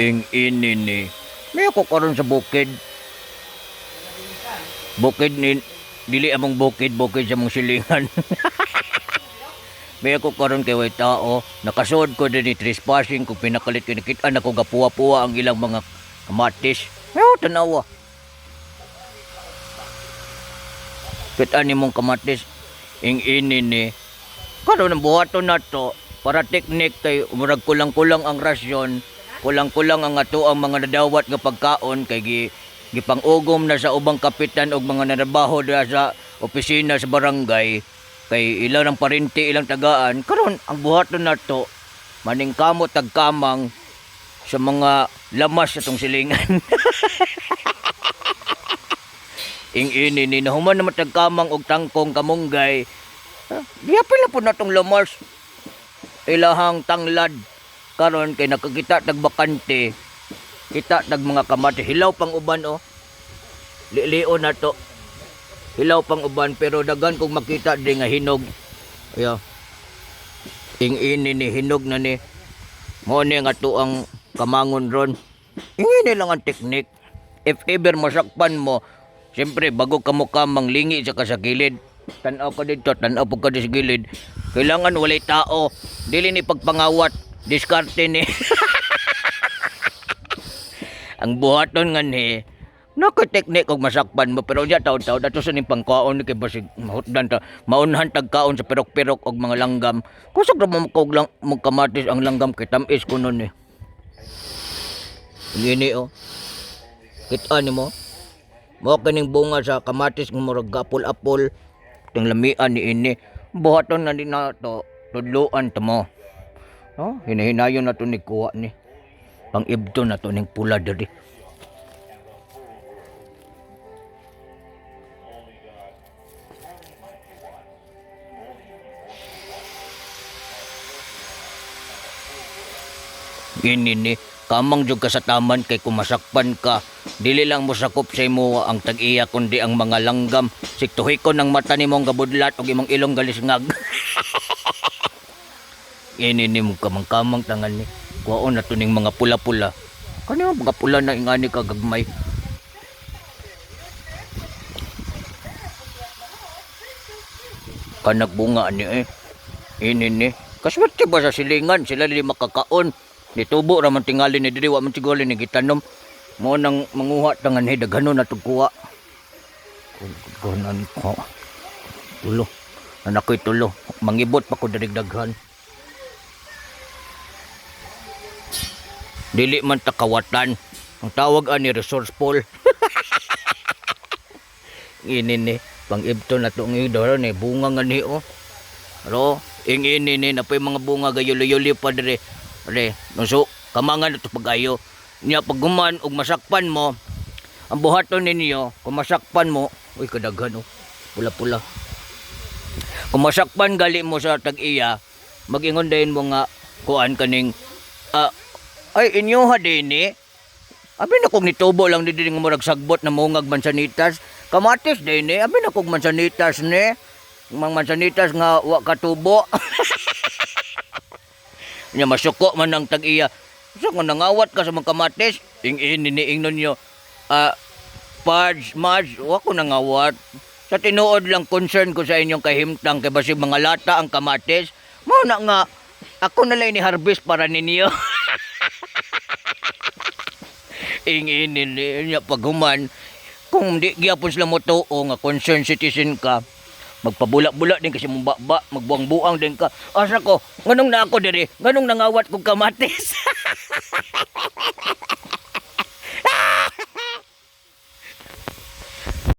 Ing ini ni. May ako karon sa bukid. Bukid ni dili among bukid sa mong silingan. May ako karon kay way tao, nakasud ko din ni trespassing kung pinakalit ko nakita na ko gapuwa-puwa ang ilang mga kamatis. May tanawa. Kita ni mong kamatis ing ini ni. Karon ang buhaton nato para teknik kay umurag kulang-kulang ang rasyon, kulang-kulang ang ato ang mga nadawat nga pagkaon kay gipang-ugom na sa ubang kapitan og mga nanabaho diha sa opisina sa barangay kay ilang ang parinti ilang tagaan. Karon ang buhaton nato maning kamot tagkamang sa mga lamas sa tong silingan. Ing ini ni nahuman na matagkamang og tangkong kamunggay. Diapil na po na tong lamas. Ilahang tanglad karon kay nakakita tag bakante. Kita tag mga kamatis. Hilaw pang uban oh. Lilio na to. Hilaw pang uban pero dagan kong makita di nga hinog. Ayo. Ing ini ni hinog na ni. Mo ni nga to ang kamangon ron. Ingini lang ang teknik. If ever masakpan mo, siyempre bago ka mo manglingi sa kasagilid, tanaw ka dito, tanaw po ka sa gilid. Kailangan walay tao. Dili ni pagpangawat. Diskarte ni. Ang buhaton nga ni, nakateknik kung masakpan mo. Pero diya taon-taon, dato sa ning pangkaon kay basig mahutdan ta. Maunhan tagkaon sa perok-perok og mga langgam. Kusog ra mo kog lang mong kamatis ang langgam kay tamis ko nun eh. Gini oh. Kita ni mo. Mo kaning bunga sa kamatis ng murag apol-apol. Ting lamian ni ini. Buhaton na din na to. Tudluan to mo. No? Hinahinayon na to ni kuha ni. Pang-ibto na to ning pula diri. Gini ni. Kamang jud ka sa taman kay kumasakpan ka. Dili lang mo sakop sa imo ang tag-iya kundi ang mga langgam. Siktuhikon ang mata nimo ang gabudlat ug imong ilong galisngag. Ini ni mo kamang-kamang tangan ni. Kuwaon na to ning mga pula-pula. Kani mga pula na ingani ka gagmay. Kanak bunga ni eh. Ini ni. Kaswerte ba sa silingan sila dili makakaon. Ditubo ra man tingali ni diri wa man siguro ni gitanom. Mo nang manguha tangan ni daghanon na tugkuha. Kunan ko. Tulo. Anakoy tulo. Mangibot pa ko diri daghan. Dili man takawatan. Ang tawag ani resourceful. Ini ni pang-ibto na to ng idoro ni bunga nga ni oh. Pero ing ini ni napay mga bunga gayulo-yulo pa dire. Re, nuso, kamangan ito pag-ayo. Niya pagguman og masakpan mo, ang buhaton ninyo, kung masakpan mo, uy kadaghan oh, pula-pula. Kung masakpan gali mo sa tag-iya, mag-ingon dahin mo nga, kuan kaning, ay inyo ha din eh. Abi na kong nitubo lang din nga murag sagbot na mungag mansanitas. Kamatis din eh, abi na kong mansanitas ne. Mang mansanitas nga wa katubo. Nya masuko man ang tag-iya. So kung nangawat ka sa mga kamatis, ini niingnon nyo, Pards, Marge, wako nangawat. Sa tinuod lang concern ko sa inyong kahimtang kay basig mga lata ang kamatis. Mao na nga, ako na lang ni harvest para ninyo. Ini niya paghuman, kung di gyapon sila mo tuo nga concerned citizen ka, magpabula-bula din kasi mong baba, magbuang-buang din ka. Asa ko, nganong na ako diri, nganong nangawat kong kamatis.